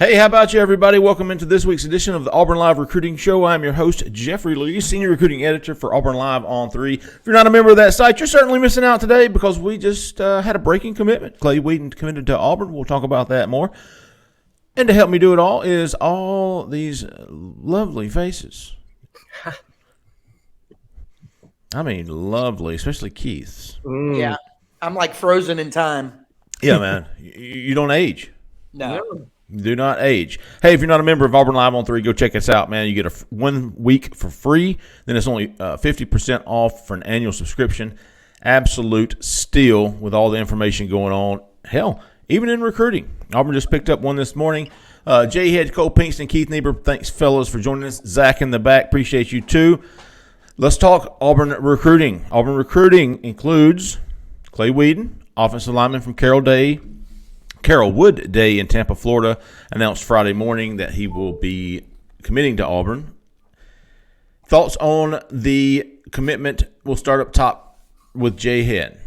Hey, how about you, everybody? Welcome into this week's edition of the Auburn Live Recruiting Show. I'm your host, Jeffrey Lee, Senior Recruiting Editor for Auburn Live on 3. If you're not a member of that site, you're certainly missing out today because we just had a breaking commitment. Clay Wedin committed to Auburn. We'll talk about that more. And to help me do it all is all these lovely faces. I mean, lovely, especially Keith's. Yeah, I'm like frozen in time. Yeah, man. You don't age. No. Do not age. Hey, if you're not a member of Auburn Live on 3, go check us out, man. You get a 1 week for free. Then it's only 50% off for an annual subscription. Absolute steal with all the information going on. Hell, even in recruiting. Auburn just picked up one this morning. Jhead, Cole Pinkston, Keith Niebuhr, thanks, fellas, for joining us. Zach in the back, appreciate you too. Let's talk Auburn recruiting. Auburn recruiting includes Clay Wedin, offensive lineman from Carrollwood Day in Tampa, Florida, announced Friday morning that he will be committing to Auburn. Thoughts on the commitment? We'll start up top with Jhead.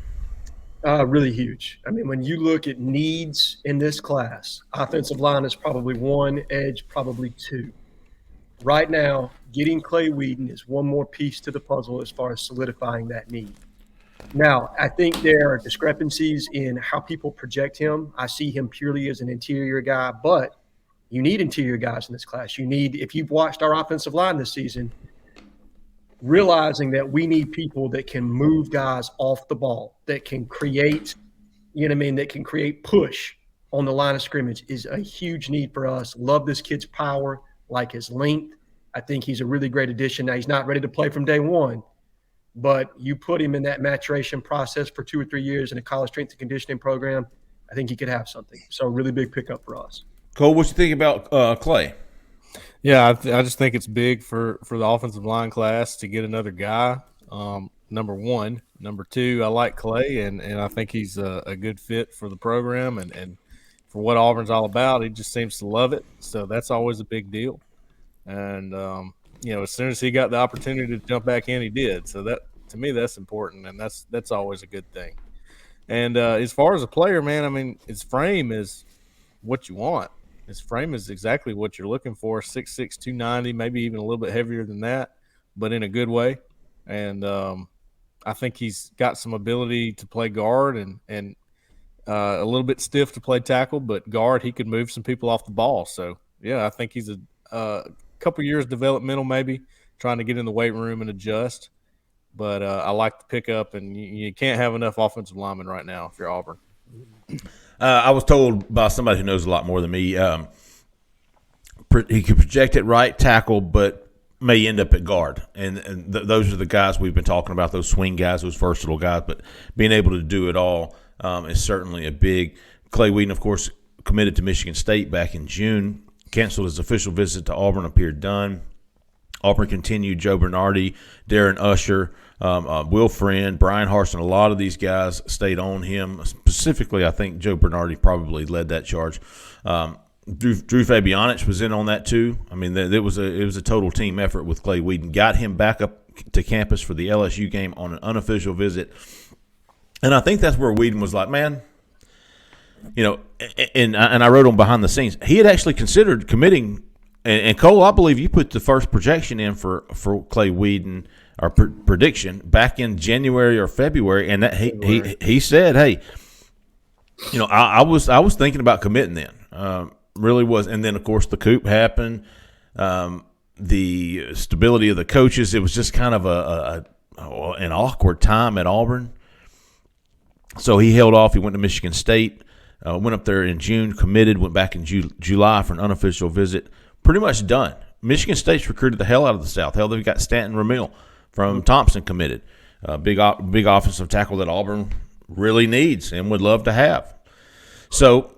Really huge. I mean, when you look at needs in this class, offensive line is probably 1, edge probably 2. Right now, getting Clay Wedin is one more piece to the puzzle as far as solidifying that need. Now, I think there are discrepancies in how people project him. I see him purely as an interior guy, but you need interior guys in this class. You need, if you've watched our offensive line this season, realizing that we need people that can move guys off the ball, that can create, that can create push on the line of scrimmage is a huge need for us. Love this kid's power, like his length. I think he's a really great addition. Now, he's not ready to play from day one, but you put him in that maturation process for 2 or 3 years in a college strength and conditioning program, I think he could have something. So really big pickup for us. Cole, what you think about Clay? Yeah, I just think it's big for the offensive line class to get another guy, number one. Number two, I like Clay, and I think he's a good fit for the program and for what Auburn's all about. He just seems to love it, so that's always a big deal. And as soon as he got the opportunity to jump back in, he did. So that, to me, that's important, and that's always a good thing. And as far as a player, man, I mean, his frame is what you want. His frame is exactly what you're looking for, 6'6", 290, maybe even a little bit heavier than that, but in a good way. And I think he's got some ability to play guard and a little bit stiff to play tackle, but guard, he could move some people off the ball. So, yeah, I think he's a couple years developmental, maybe trying to get in the weight room and adjust. But I like the pickup, and you can't have enough offensive linemen right now if you're Auburn. I was told by somebody who knows a lot more than me, he could project at right tackle, but may end up at guard. And those are the guys we've been talking about, those swing guys, those versatile guys. But being able to do it all is certainly a big. Clay Wedin, of course, committed to Michigan State back in June. Canceled his official visit to Auburn, appeared done. Auburn continued Joe Bernardi, Darren Usher, Will Friend, Brian Harsin. A lot of these guys stayed on him. Specifically, I think Joe Bernardi probably led that charge. Drew Fabianich was in on that too. I mean, it was a total team effort with Clay Wedin. Got him back up to campus for the LSU game on an unofficial visit. And I think that's where Whedon was like, man, and I wrote on behind the scenes, he had actually considered committing. And Cole, I believe you put the first projection in for Clay Wedin, or prediction, back in January or February, and that he said, hey, I was thinking about committing then, really was. And then of course the coup happened, the stability of the coaches. It was just kind of an awkward time at Auburn. So he held off. He went to Michigan State. Went up there in June, committed, went back in July for an unofficial visit. Pretty much done. Michigan State's recruited the hell out of the South. Hell, they've got Stanton Ramil from Thompson committed. Big offensive tackle that Auburn really needs and would love to have. So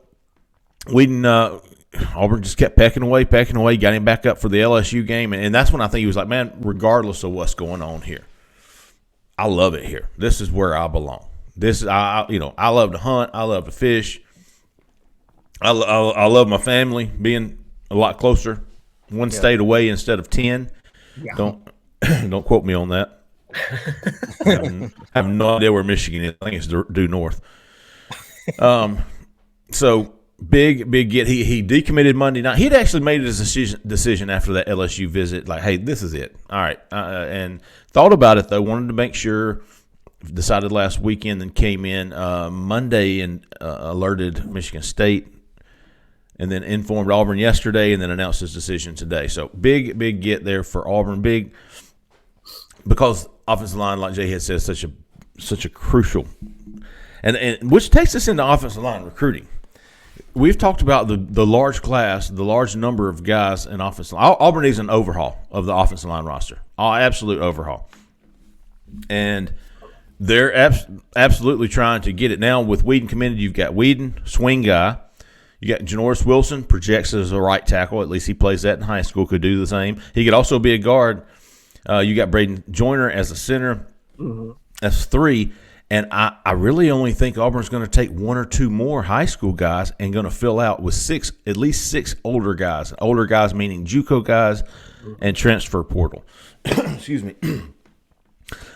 Auburn just kept pecking away, got him back up for the LSU game. And that's when I think he was like, man, regardless of what's going on here, I love it here. This is where I belong. I love to hunt. I love to fish. I love my family being a lot closer, one state away instead of 10. Yeah. Don't quote me on that. I have no idea where Michigan is. I think it's due north. So big get. He decommitted Monday night. He'd actually made his decision after that LSU visit, like, hey, this is it. All right, and thought about it though. Wanted to make sure. Decided last weekend, then came in Monday and alerted Michigan State, and then informed Auburn yesterday, and then announced his decision today. So big get there for Auburn. Big because offensive line, like Jhead said, such a crucial, and which takes us into offensive line recruiting. We've talked about the large class, the large number of guys in offensive line. Auburn needs an overhaul of the offensive line roster, absolute overhaul, and they're absolutely trying to get it now. With Whedon committed, you've got Whedon, swing guy. You got Janoris Wilson, projects as a right tackle. At least he plays that in high school, could do the same. He could also be a guard. You got Braden Joyner as a center. Mm-hmm. That's 3. And I really only think Auburn's going to take 1 or 2 more high school guys and going to fill out with at least 6 older guys. Older guys meaning JUCO guys and transfer portal. Excuse me.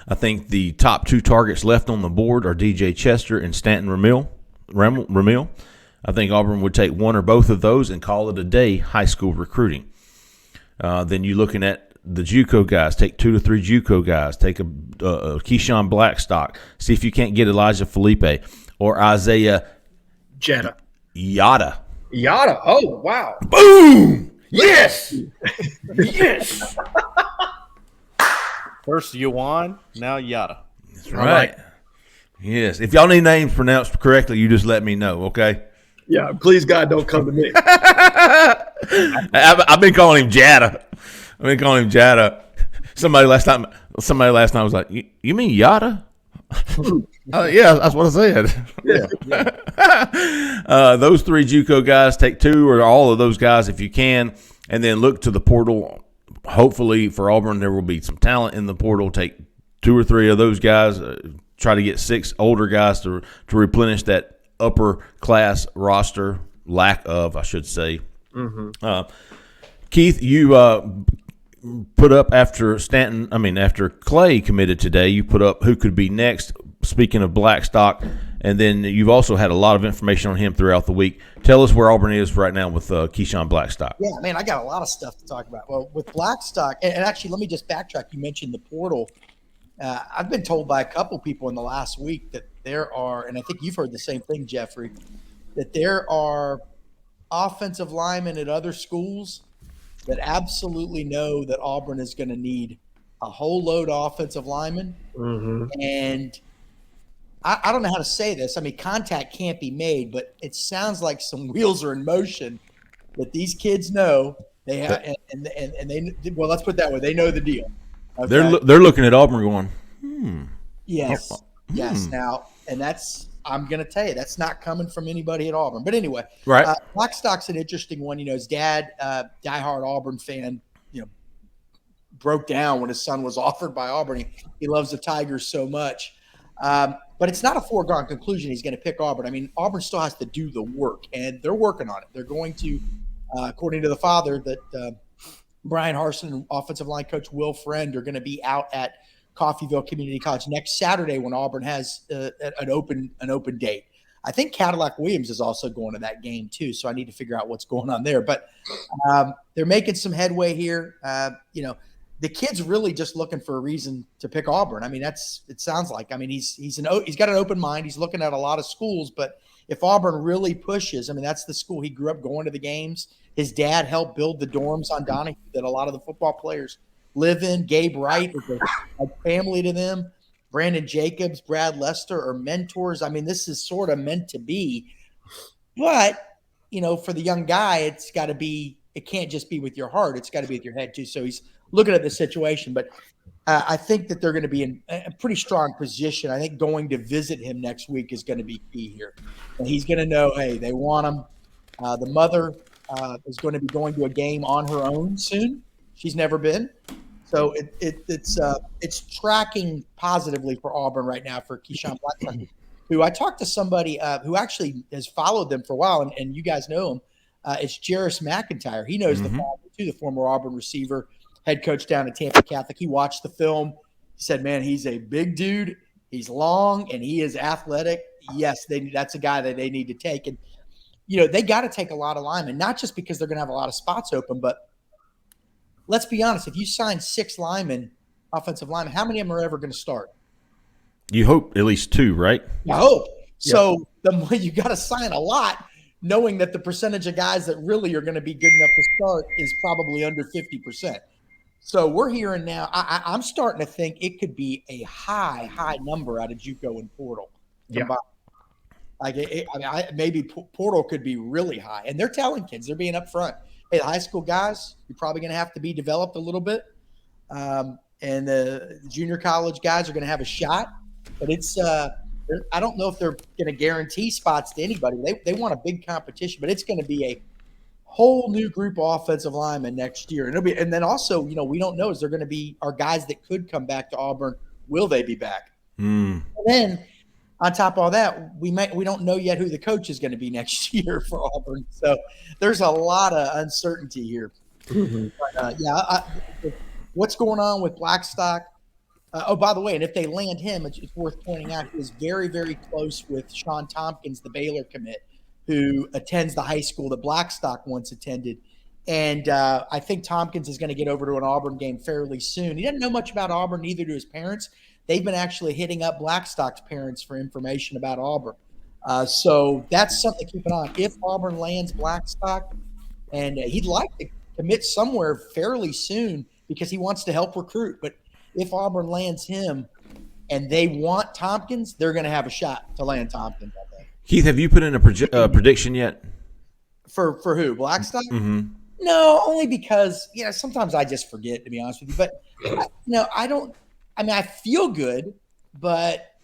I think the top 2 targets left on the board are DJ Chester and Stanton Ramil. I think Auburn would take 1 or both of those and call it a day high school recruiting. Then you're looking at the JUCO guys. Take 2 to 3 JUCO guys. Take a Keyshawn Blackstock. See if you can't get Elijah Felipe or Isaiah Jhead. Yada. Oh, wow. Boom! Yes! Yes! First Yuan, now Yada. That's right. Yes. If y'all need names pronounced correctly, you just let me know, okay? Yeah, please, God, don't come to me. I've been calling him Jada. Somebody last time was like, "You mean Yada?" Yeah, that's what I said. Yeah. Those 3 JUCO guys, take 2 or all of those guys if you can, and then look to the portal. Hopefully for Auburn, there will be some talent in the portal. Take 2 or 3 of those guys. Try to get 6 older guys to replenish that upper class roster lack of, I should say. Mm-hmm. Keith, you put up after Clay committed today. You put up who could be next. Speaking of Blackstock, and then you've also had a lot of information on him throughout the week. Tell us where Auburn is right now with Keyshawn Blackstock. Yeah, man, I got a lot of stuff to talk about. Well, with Blackstock, and actually, let me just backtrack. You mentioned the portal. I've been told by a couple people in the last week that there are, and I think you've heard the same thing, Jeffrey, that there are offensive linemen at other schools that absolutely know that Auburn is going to need a whole load of offensive linemen. Mm-hmm. And I don't know how to say this. I mean, contact can't be made, but it sounds like some wheels are in motion that these kids know they have, and they, well, let's put it that way. They know the deal. Okay? They're looking at Auburn going, Yes. Now, and that's, I'm going to tell you, that's not coming from anybody at Auburn. But anyway, right. Blackstock's an interesting one. You know, his dad, diehard Auburn fan, broke down when his son was offered by Auburn. He loves the Tigers so much. But it's not a foregone conclusion he's going to pick Auburn. I mean, Auburn still has to do the work, and they're working on it. They're going to, according to the father, that Brian Harsin and offensive line coach Will Friend are going to be out at Coffeyville Community College next Saturday when Auburn has an open date. I think Cadillac Williams is also going to that game too, so I need to figure out what's going on there. But they're making some headway here. The kid's really just looking for a reason to pick Auburn. I mean, it sounds like. I mean, he's got an open mind. He's looking at a lot of schools, but if Auburn really pushes, I mean, that's the school he grew up going to the games. His dad helped build the dorms on Donahue that a lot of the football players live in. Gabe Wright is a family to them. Brandon Jacobs, Brad Lester are mentors. I mean, this is sort of meant to be. But, for the young guy, it's got to be – it can't just be with your heart. It's got to be with your head too. So he's looking at the situation. But I think that they're going to be in a pretty strong position. I think going to visit him next week is going to be key here. And he's going to know, hey, they want him. The mother is going to be going to a game on her own soon. She's never been. So it's tracking positively for Auburn right now for Keyshawn Blackstock, who I talked to somebody who actually has followed them for a while, and you guys know him. It's Jarris McIntyre. He knows the father too, the former Auburn receiver, head coach down at Tampa Catholic. He watched the film. He said, man, he's a big dude. He's long, and he is athletic. Yes, that's a guy that they need to take. And, they got to take a lot of linemen, not just because they're going to have a lot of spots open, but let's be honest. If you sign 6 linemen, offensive linemen, how many of them are ever going to start? You hope at least 2, right? I hope. So you got to sign a lot, knowing that the percentage of guys that really are going to be good enough to start is probably under 50%. So we're hearing now. I'm starting to think it could be a high number out of JUCO and portal. Yeah. Like maybe portal could be really high, and they're telling kids, they're being upfront. Hey, the high school guys, you're probably going to have to be developed a little bit, and the junior college guys are going to have a shot. But it's I don't know if they're going to guarantee spots to anybody. They want a big competition, but it's going to be a whole new group of offensive linemen next year. And then also, we don't know, is there going to be our guys that could come back to Auburn? Will they be back? And then on top of all that, we don't know yet who the coach is going to be next year for Auburn. So there's a lot of uncertainty here. But, what's going on with Blackstock? By the way, and if they land him, it's worth pointing out he is very, very close with Sean Tompkins, the Baylor commit, who attends the high school that Blackstock once attended. And I think Tompkins is going to get over to an Auburn game fairly soon. He doesn't know much about Auburn, neither do his parents. They've been actually hitting up Blackstock's parents for information about Auburn. So that's something to keep an eye on. If Auburn lands Blackstock, and he'd like to commit somewhere fairly soon because he wants to help recruit. But if Auburn lands him and they want Tompkins, they're going to have a shot to land Tompkins, I think. Keith, have you put in a prediction yet? For who? Blackstock? Mm-hmm. No, only because, sometimes I just forget, to be honest with you. But, I don't – I feel good, but,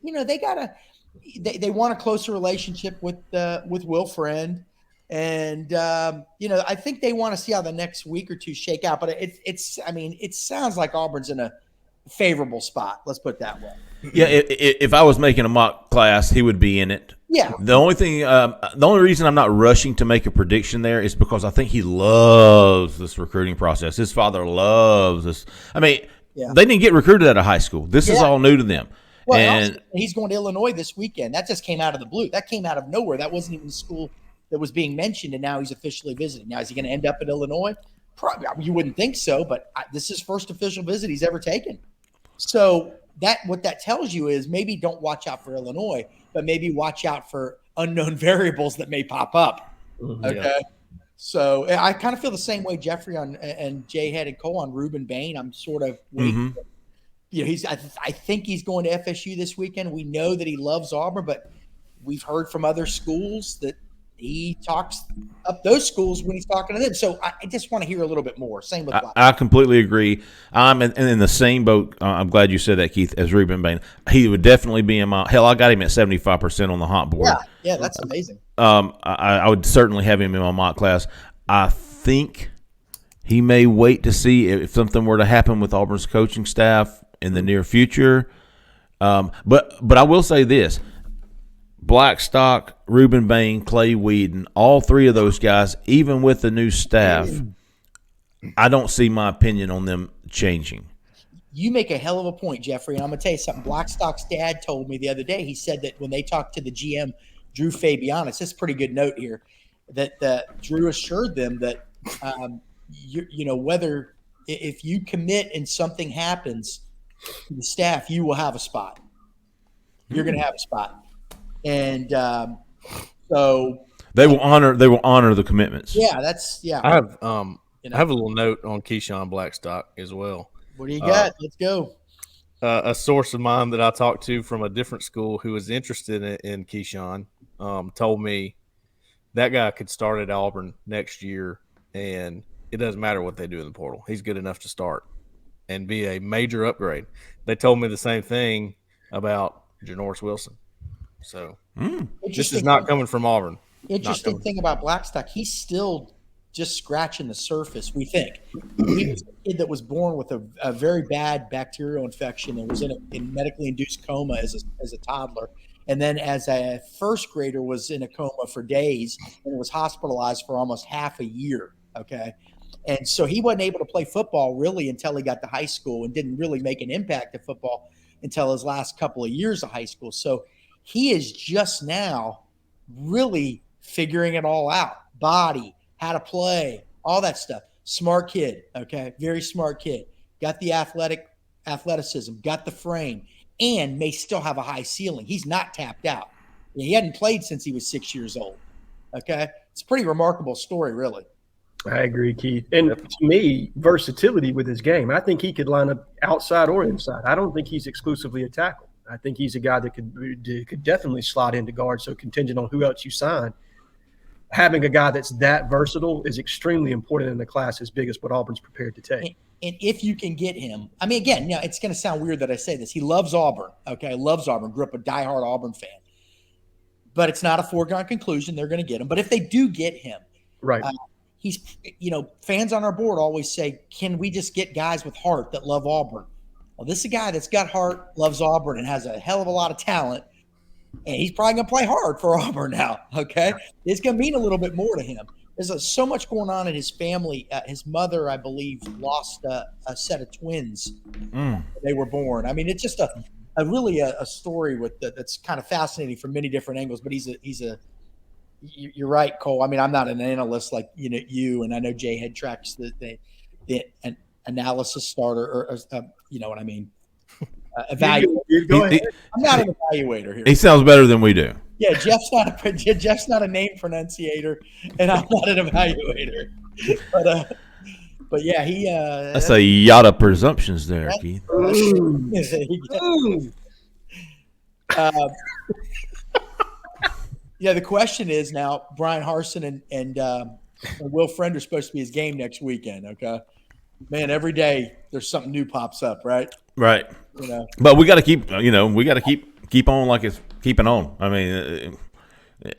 they want a closer relationship with Will Friend. And, I think they want to see how the next week or two shake out. But it sounds like Auburn's in a favorable spot. Let's put it that way. Yeah, if I was making a mock class, he would be in it. Yeah. The only reason I'm not rushing to make a prediction there is because I think he loves this recruiting process. His father loves this. They didn't get recruited out of high school. This is all new to them. Well, and also, he's going to Illinois this weekend. That just came out of the blue. That came out of nowhere. That wasn't even the school that was being mentioned, and now he's officially visiting. Now, is he going to end up at Illinois? Probably. You wouldn't think so, but this is his first official visit he's ever taken. So what that tells you is maybe don't watch out for Illinois, but maybe watch out for unknown variables that may pop up. Okay. Yeah. So I kind of feel the same way, Jeffrey, and Jhead and Cole on Ruben Bain. I'm sort of waiting. I think he's going to FSU this weekend. We know that he loves Auburn, but we've heard from other schools that he talks up those schools when he's talking to them. So I just want to hear a little bit more. Same with Black. I completely agree. I'm in the same boat. I'm glad you said that, Keith, as Ruben Bain. He would definitely be in my – hell, I got him at 75% on the hot board. Yeah, that's amazing. I would certainly have him in my mock class. I think he may wait to see if something were to happen with Auburn's coaching staff in the near future. But I will say this. Blackstock, Ruben Bain, Clay Wedin, all three of those guys, even with the new staff, I don't see my opinion on them changing. You make a hell of a point, Jeffrey, and I'm going to tell you something. Blackstock's dad told me the other day, he said that when they talked to the GM, Drew Fabianis, this is a pretty good note here, that Drew assured them that, whether if you commit and something happens to the staff, you will have a spot. You're going to have a spot. And so they will honor the commitments. Yeah, that's I have I have a little note on Keyshawn Blackstock as well. What do you got? Let's go. A source of mine that I talked to from a different school who was interested in Keyshawn told me that guy could start at Auburn next year, and it doesn't matter what they do in the portal. He's good enough to start and be a major upgrade. They told me the same thing about Janoris Wilson. So this is not coming from Auburn. Interesting thing about Blackstock, he's still just scratching the surface, we think. He was a kid that was born with a very bad bacterial infection and was in medically induced coma as a toddler. And then as a first grader was in a coma for days and was hospitalized for almost half a year, okay? And so he wasn't able to play football really until he got to high school and didn't really make an impact at football until his last couple of years of high school. So he is just now really figuring it all out, body, how to play, all that stuff. Smart kid, okay? Very smart kid. Got the athleticism, got the frame, and may still have a high ceiling. He's not tapped out. He hadn't played since he was 6 years old, okay? It's a pretty remarkable story, really. I agree, Keith. And to me, versatility with his game. I think he could line up outside or inside. I don't think he's exclusively a tackle. I think he's a guy that could definitely slide into guard. So contingent on who else you sign, having a guy that's that versatile is extremely important in a class as big as what Auburn's prepared to take. And if you can get him, I mean, again, it's going to sound weird that I say this. He loves Auburn, okay? Loves Auburn, grew up a diehard Auburn fan. But it's not a foregone conclusion they're going to get him. But if they do get him, right. He's, fans on our board always say, can we just get guys with heart that love Auburn? Well, this is a guy that's got heart, loves Auburn, and has a hell of a lot of talent. And he's probably going to play hard for Auburn now, okay? It's going to mean a little bit more to him. There's so much going on in his family. His mother, I believe, lost a set of twins when they were born. I mean, it's just really a story that's kind of fascinating from many different angles. But you're right, Cole. I mean, I'm not an analyst like you, and I know Jhead tracks the an analysis starter, or you know what I mean. Evaluator. Go ahead. I'm not an evaluator here. He sounds better than we do. Yeah, Jeff's not a name pronunciator, and I'm not an evaluator. But yeah, he. That's a yacht of presumptions there, Keith. Yeah, the question is now, Brian Harsin and Will Friend are supposed to be his game next weekend, okay? Man, every day there's something new pops up, right? Right. But we got to keep on like it's keeping on. I mean,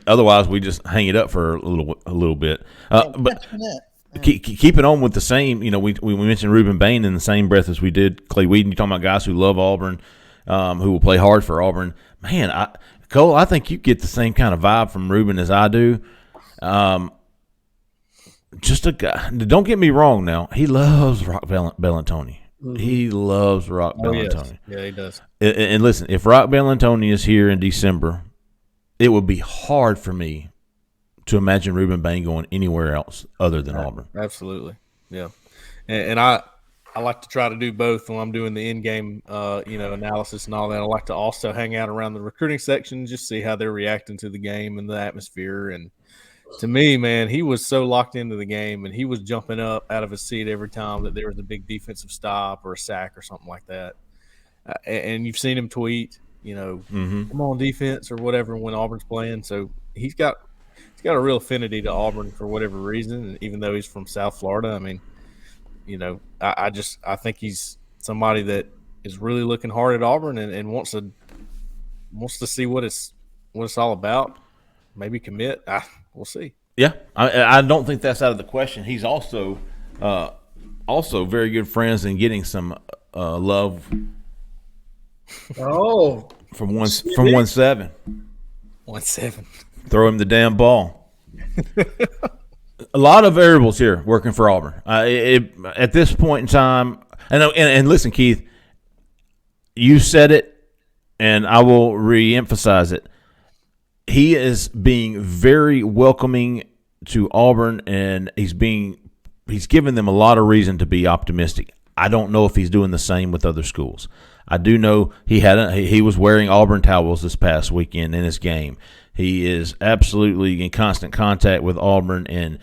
otherwise we just hang it up for a little bit. But keep it on with the same, we mentioned Reuben Bain in the same breath as we did Clay Wedin. You're talking about guys who love Auburn, who will play hard for Auburn. Man, Cole, I think you get the same kind of vibe from Reuben as I do. Just a guy. Don't get me wrong. Now he loves Rock Bellantoni. Mm-hmm. He loves Rock Bellantoni. Yes. Yeah, he does. And listen, if Rock Bellantoni is here in December, it would be hard for me to imagine Reuben Bain going anywhere else other than Auburn. Absolutely, yeah. And I like to try to do both when I'm doing the in-game, analysis and all that. I like to also hang out around the recruiting section, just see how they're reacting to the game and the atmosphere. And to me, man, he was so locked into the game, and he was jumping up out of his seat every time that there was a big defensive stop or a sack or something like that. And you've seen him tweet, come on defense or whatever when Auburn's playing. So he's got a real affinity to Auburn for whatever reason, and even though he's from South Florida. I mean, I think he's somebody that is really looking hard at Auburn and wants to see what it's all about. Maybe commit. We'll see. Yeah, I don't think that's out of the question. He's also very good friends and getting some love. Oh, from 1-7. 1-7. Throw him the damn ball. A lot of variables here working for Auburn. At this point in time, and listen, Keith, you said it, and I will re-emphasize it. He is being very welcoming to Auburn, and he's given them a lot of reason to be optimistic. I don't know if he's doing the same with other schools. I do know he was wearing Auburn towels this past weekend in his game. He is absolutely in constant contact with Auburn and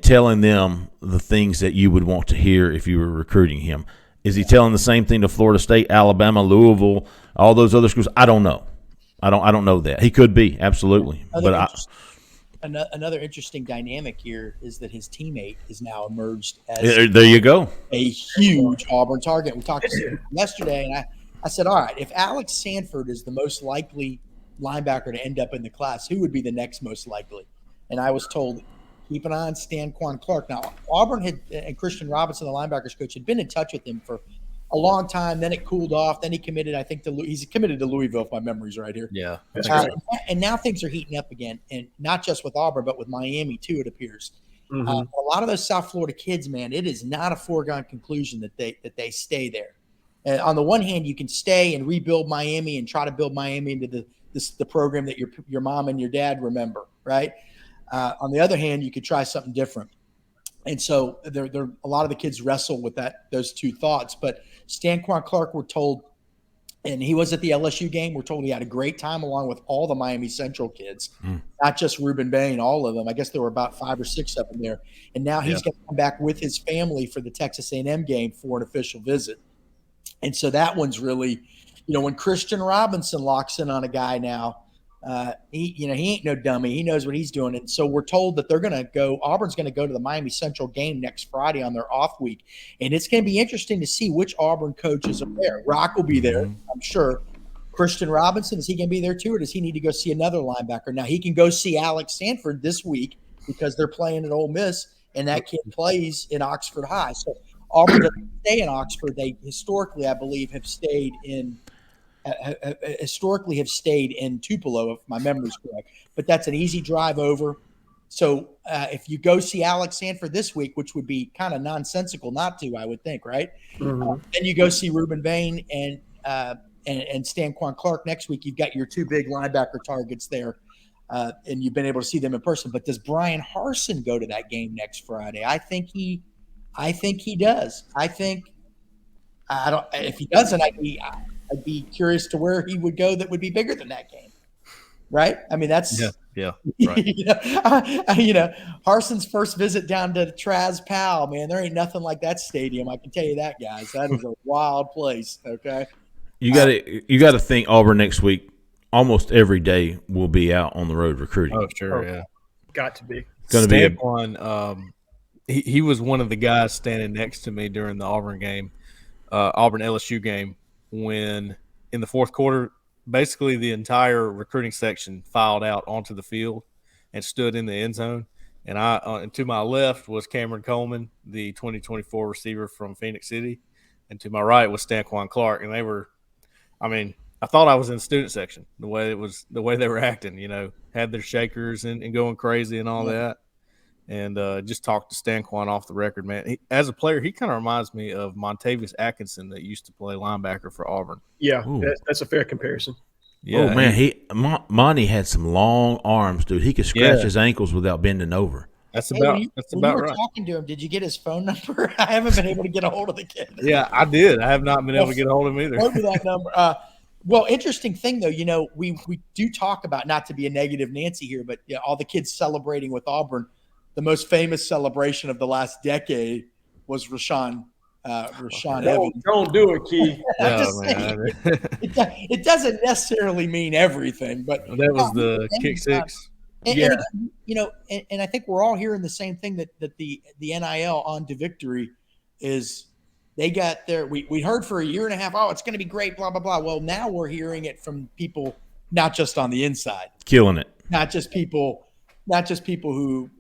telling them the things that you would want to hear if you were recruiting him. Is he telling the same thing to Florida State, Alabama, Louisville, all those other schools? I don't know. I don't know that. He could be, absolutely. Another interesting dynamic here is that his teammate is now emerged as there you go, a huge Auburn target. We talked to him yesterday, and I said, all right, if Alex Sanford is the most likely linebacker to end up in the class, who would be the next most likely? And I was told, keep an eye on Stanquan Clark. Now, Auburn and Christian Robinson, the linebackers coach, had been in touch with him for a long time. Then it cooled off. Then he committed, I think, he's committed to Louisville, if my memory's right here. Yeah. And now things are heating up again, and not just with Auburn, but with Miami too, it appears. Mm-hmm. A lot of those South Florida kids, man, it is not a foregone conclusion that they stay there. And on the one hand, you can stay and rebuild Miami and try to build Miami into the the program that your mom and your dad remember, right? On the other hand, you could try something different. And so there a lot of the kids wrestle with those two thoughts. But Stanquan Clark, we're told, and he was at the LSU game, we're told he had a great time along with all the Miami Central kids, not just Reuben Bain, all of them. I guess there were about 5 or 6 of them there. And now he's going to come back with his family for the Texas A&M game for an official visit. And so that one's really, when Christian Robinson locks in on a guy now, he ain't no dummy. He knows what he's doing. And so we're told that Auburn's going to go to the Miami Central game next Friday on their off week. And it's going to be interesting to see which Auburn coaches are there. Rock will be there, I'm sure. Christian Robinson, is he going to be there too, or does he need to go see another linebacker? Now, he can go see Alex Sanford this week because they're playing at Ole Miss, and that kid plays in Oxford High. So Auburn doesn't stay in Oxford. They historically, I believe, have stayed in Tupelo, if my memory is correct. But that's an easy drive over. So if you go see Alex Sanford this week, which would be kind of nonsensical not to, I would think, right? Then you go see Reuben Bain and Stanquan Clark next week. You've got your 2 big linebacker targets there, and you've been able to see them in person. But does Brian Harsin go to that game next Friday? I think he does. If he doesn't, I'd be curious to where he would go that would be bigger than that game, right? I mean, that's right. Harsin's first visit down to Traz Powell, man, there ain't nothing like that stadium. I can tell you that, guys. That is a wild place. Okay, you got to think Auburn next week. Almost every day will be out on the road recruiting. Oh, sure, yeah, got to be. Going to be one. He was one of the guys standing next to me during the Auburn game, Auburn LSU game, when in the fourth quarter, basically the entire recruiting section filed out onto the field and stood in the end zone. And to my left was Cameron Coleman, the 2024 receiver from Phoenix City, and to my right was Stanquan Clark. And they were, I thought I was in the student section. The way they were acting, had their shakers and going crazy and all that. And just talked to Stanquan off the record, man. As a player, he kind of reminds me of Montavious Atkinson that used to play linebacker for Auburn. Yeah, that's a fair comparison. Yeah, man, Monty had some long arms, dude. He could scratch his ankles without bending over. That's about when you were right. Talking to him, did you get his phone number? I haven't been able to get a hold of the kid. Yeah, I did. I have not been able to get a hold of him either. What was that number? Well, interesting thing though, we do talk about, not to be a negative Nancy here, but all the kids celebrating with Auburn. The most famous celebration of the last decade was Rashawn Evans. Don't do it, Key. It doesn't necessarily mean everything, but that was the kick six. And I think we're all hearing the same thing, that the NIL on to victory is they got there. We heard for a year and a half, it's going to be great, blah blah blah. Well, now we're hearing it from people, not just on the inside, killing it. Not just people who.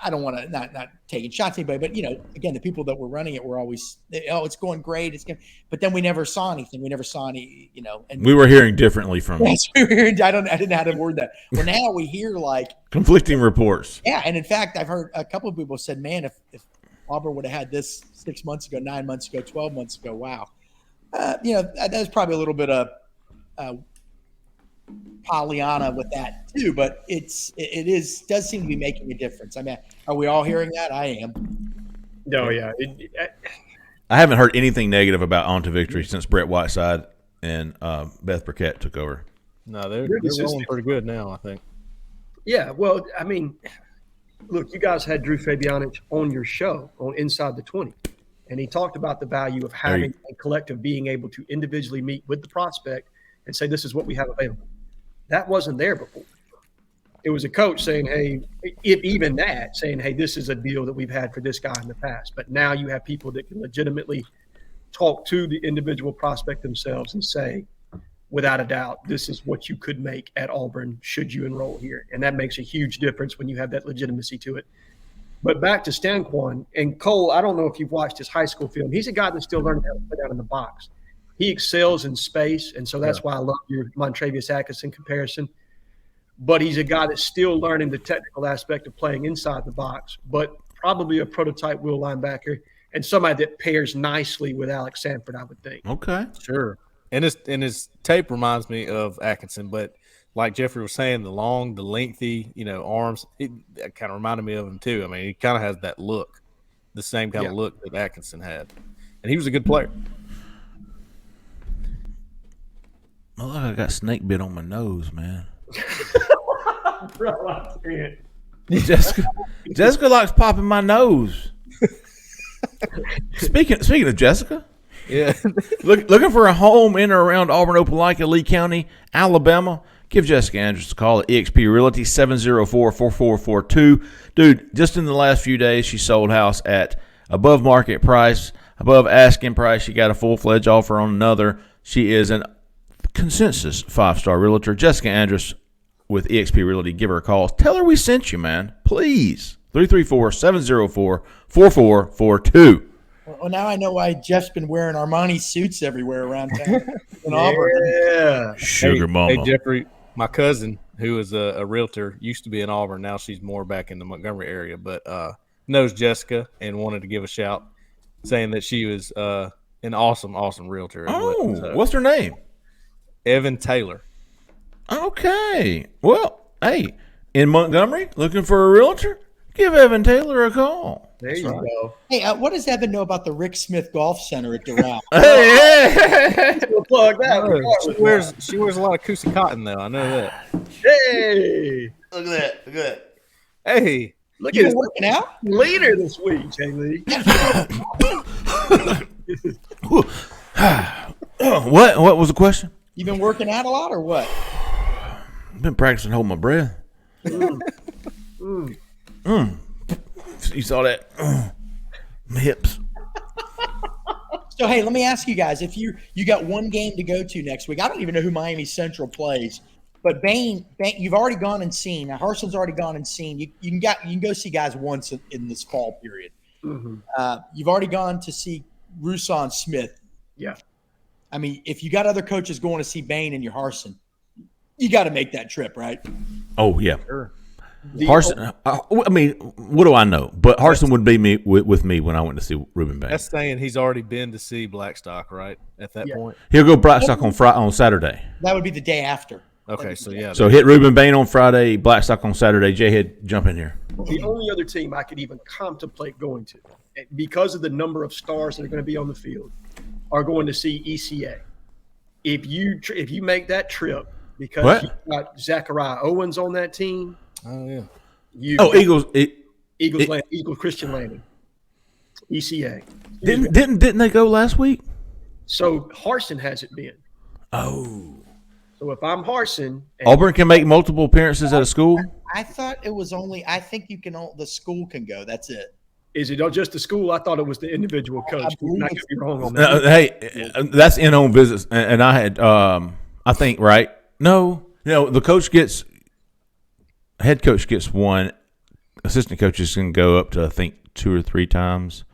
I don't want to not taking shots at anybody, but again, the people that were running it were always, it's going great, but then we never saw anything. We never saw any, and we were hearing differently from it. Yes, we were hearing, I didn't know how to word that. Well, now we hear like conflicting reports. Yeah, and in fact, I've heard a couple of people said, "Man, if Auburn would have had this 6 months ago, 9 months ago, 12 months ago, wow." That's probably a little bit of Pollyanna with that too, but it does seem to be making a difference. I mean, are we all hearing that? I am. No, yeah. I haven't heard anything negative about On to Victory since Brett Whiteside and Beth Burkett took over. No, they're rolling pretty good now, I think. Yeah, well, I mean, look, you guys had Drew Fabianich on your show on Inside the 20, and he talked about the value of having a collective being able to individually meet with the prospect and say, this is what we have available. That wasn't there before. It was a coach saying, hey, this is a deal that we've had for this guy in the past. But now you have people that can legitimately talk to the individual prospect themselves and say, without a doubt, this is what you could make at Auburn should you enroll here. And that makes a huge difference when you have that legitimacy to it. But back to Stanquan and Cole, I don't know if you've watched his high school film. He's a guy that's still learning how to put out in the box. He excels in space, and so that's why I love your Montravius Atkinson comparison. But he's a guy that's still learning the technical aspect of playing inside the box, but probably a prototype will linebacker and somebody that pairs nicely with Alex Sanford, I would think. Okay, sure. And his tape reminds me of Atkinson, but like Jeffrey was saying, the lengthy, arms, that kind of reminded me of him too. I mean, he kind of has that look, the same kind of look that Atkinson had. And he was a good player. Oh, look, I got snake bit on my nose, man. Bro, I can't. Jessica likes popping my nose. Speaking of Jessica, Yeah. looking for a home in or around Auburn, Opelika, Lee County, Alabama. Give Jessica Andrews a call at eXp Realty 704-4442. Dude, just in the last few days, she sold house at above market price, above asking price. She got a full-fledged offer on another. She is an consensus 5-star realtor. Jessica Andrews with eXp Realty. Give her a call. Tell her we sent you, man. Please. 334-704-4442. Well, now I know why Jeff's been wearing Armani suits everywhere around town in Auburn. Yeah. Sugar mama. Hey, Jeffrey, my cousin, who is a realtor, used to be in Auburn. Now she's more back in the Montgomery area, but knows Jessica and wanted to give a shout, saying that she was an awesome realtor. Oh, what's her name? Evan Taylor. Okay. Well, hey, in Montgomery, looking for a realtor? Give Evan Taylor a call. There you go. Hey, what does Evan know about the Rick Smith Golf Center at Doral? Hey! We'll plug that. She wears a lot of Coosa cotton, though. I know that. Hey. Look at that. Hey. Look You at been his working out? leader this week, Jay Lee. What was the question? You been working out a lot or what? I've been practicing holding my breath. You saw that? My hips. So, hey, let me ask you guys, if you got one game to go to next week, I don't even know who Miami Central plays, but Bain, you've already gone and seen. Now, Harson's already gone and seen. You can go see guys once in this fall period. Mm-hmm. You've already gone to see Rousson Smith. Yeah. I mean, if you got other coaches going to see Bain and your Harson, you got to make that trip, right? Oh, yeah. Sure. Harson, I mean, what do I know? But Harson would be with me when I went to see Ruben Bain. That's saying he's already been to see Blackstock, right? At that point. He'll go Blackstock on Saturday. That would be the day after. Okay, so yeah. So hit Ruben Bain on Friday, Blackstock on Saturday. Jhead, jump in here. The only other team I could even contemplate going to, because of the number of stars that are going to be on the field, are going to see ECA. If you make that trip, because you've got Zachariah Owens on that team. Oh yeah. Eagles. Eagles Christian Landing. ECA. Didn't they go last week? So Harson hasn't been. Oh. So if I'm Harson, Auburn can make multiple appearances at a school? I thought it was only – I think you can – the school can go. That's it. Is it just the school? I thought it was the individual coach. believe I could be wrong on that. Hey, that's in-home visits. And I had, I think, right? No. The coach gets – head coach gets one. Assistant coaches can go up to, I think, 2 or 3 times.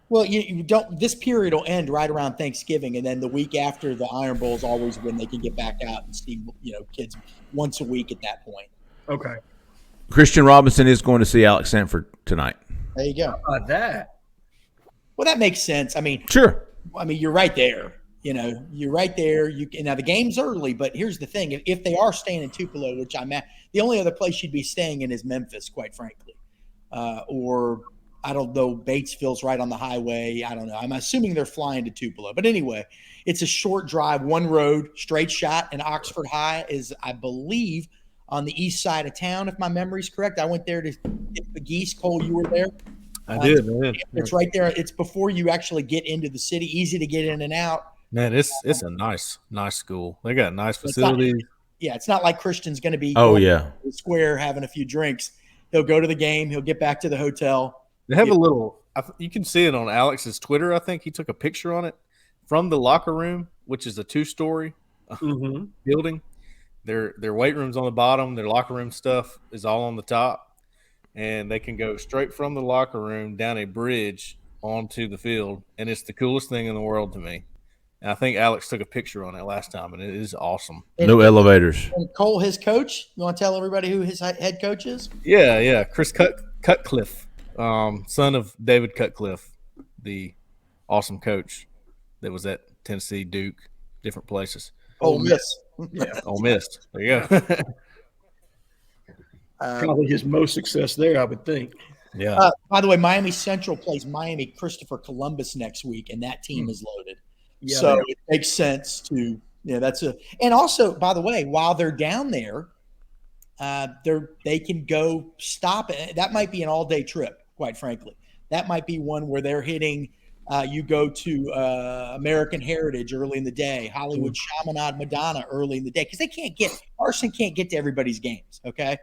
Well, you don't. This period will end right around Thanksgiving, and then the week after the Iron Bowl is always when they can get back out and see kids once a week at that point. Okay. Christian Robinson is going to see Alex Sanford tonight. There you go. How about that? Well, that makes sense. I mean, Sure. You're right there. You're right there. Now the game's early, but here's the thing: if they are staying in Tupelo, which I'm at, the only other place you'd be staying in is Memphis, quite frankly, or I don't know. Batesville's right on the highway. I don't know. I'm assuming they're flying to Tupelo, but anyway, it's a short drive, one road, straight shot, and Oxford High is, I believe, on the east side of town, if my memory's correct. I went there to get the geese. Cole, you were there. I did. It's right there. It's before you actually get into the city. Easy to get in and out. Man, it's a nice school. They got nice facilities. It's not like Christian's going to be to the square having a few drinks. He'll go to the game. He'll get back to the hotel. They have a little – you can see it on Alex's Twitter. I think he took a picture on it from the locker room, which is a 2-story building. Their weight room's on the bottom. Their locker room stuff is all on the top. And they can go straight from the locker room down a bridge onto the field. And it's the coolest thing in the world to me. And I think Alex took a picture on it last time, and it is awesome. No elevators. And Cole, his coach, you want to tell everybody who his head coach is? Yeah. Chris Cutcliffe, son of David Cutcliffe, the awesome coach that was at Tennessee, Duke, different places. Ole Miss. Yeah, Ole Miss. There you go. probably his most success there, I would think. Yeah. By the way, Miami Central plays Miami Christopher Columbus next week, and that team is loaded. Yeah, So it makes sense to and also, by the way, while they're down there, they can go stop it. That might be an all-day trip, quite frankly. That might be one where they're hitting. You go to American Heritage early in the day, Hollywood Chaminade Madonna early in the day, because Arson can't get to everybody's games. Okay.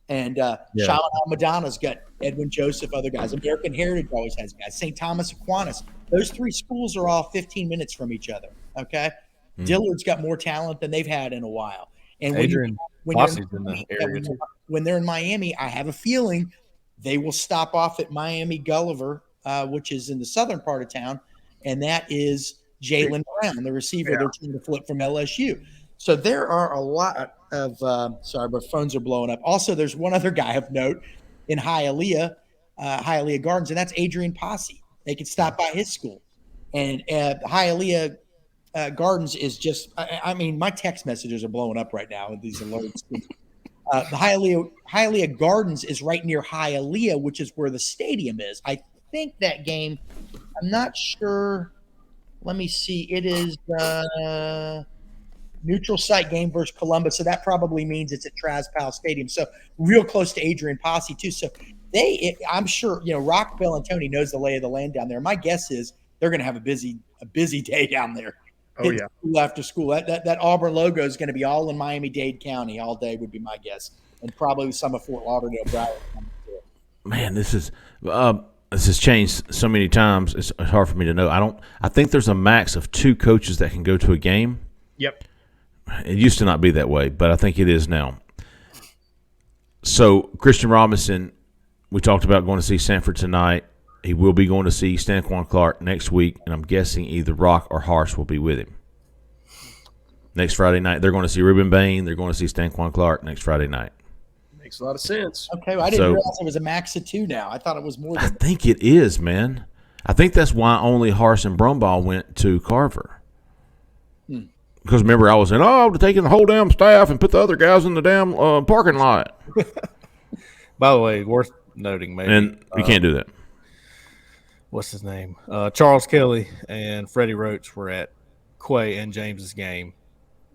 And Chaminade Madonna's got Edwin Joseph, other guys. American Heritage always has guys. St. Thomas Aquinas. Those three schools are all 15 minutes from each other. Okay. Dillard's got more talent than they've had in a while. And when they're in Miami, I have a feeling they will stop off at Miami Gulliver, which is in the southern part of town, and that is Jalen Brown, the receiver they're trying to flip from LSU. So there are a lot of sorry, but phones are blowing up. Also, there's one other guy of note in Hialeah Gardens, and that's Adrian Posse. They could stop by his school. And Hialeah Gardens is just I mean, my text messages are blowing up right now with these alerts. The Hialeah Gardens is right near Hialeah, which is where the stadium is. I think that game, I'm not sure. Let me see. It is neutral site game versus Columbus, so that probably means it's at Traz Powell Stadium. So real close to Adrian Posse too. So I'm sure Rock Bellantoni knows the lay of the land down there. My guess is they're going to have a busy day down there. Oh yeah, school after school. That Auburn logo is going to be all in Miami-Dade County all day, would be my guess, and probably some of Fort Lauderdale, Broward. Man, this has changed so many times. It's hard for me to know. I think there's a max of 2 coaches that can go to a game. Yep. It used to not be that way, but I think it is now. So Christian Robinson, we talked about going to see Sanford tonight. He will be going to see Stanquan Clark next week, and I'm guessing either Rock or Harsh will be with him. Next Friday night, they're going to see Reuben Bain. They're going to see Stanquan Clark next Friday night. Makes a lot of sense. Okay, well, I didn't realize it was a max of 2 now. I thought it was more than I think it is, man. I think that's why only Harsh and Brumball went to Carver. Because remember, I was saying, I'm taking the whole damn staff and put the other guys in the damn parking lot. By the way, worth noting, maybe. And you can't do that. What's his name? Charles Kelly and Freddie Roach were at Quay and James's game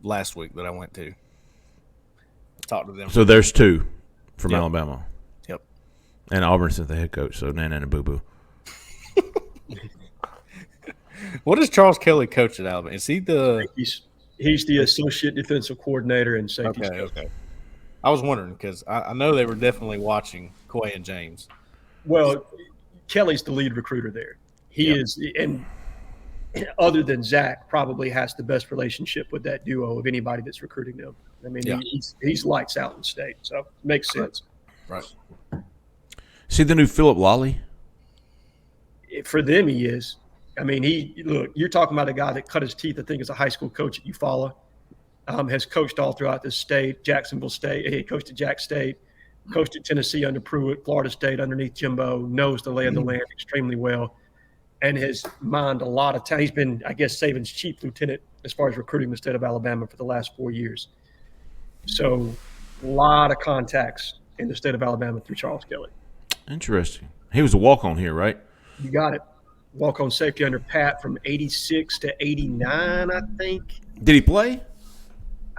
last week that I went to. I talked to them. So there's 2 from Alabama. Yep. And Auburn's the head coach, so Nana and Boo Boo. What does Charles Kelly coach at Alabama? Is he the He's the associate defensive coordinator and safety. Okay. I was wondering because I know they were definitely watching Quay and James. Well, Kelly's the lead recruiter there. He is, and other than Zach, probably has the best relationship with that duo of anybody that's recruiting them. I mean, he's lights out in state, so it makes sense. Right. See the new Philip Lawley? For them, he is. I mean, you're talking about a guy that cut his teeth, I think, as a high school coach at Eufaula, has coached all throughout the state, Jacksonville State. He coached at Jack State, coached at Tennessee under Pruitt, Florida State underneath Jimbo, knows the lay of the land extremely well, and has mined a lot of time. He's been, I guess, Saban's chief lieutenant as far as recruiting the state of Alabama for the last 4 years. So a lot of contacts in the state of Alabama through Charles Kelly. Interesting. He was a walk-on here, right? You got it. Walk-on safety under Pat from 86 to 89, I think. Did he play?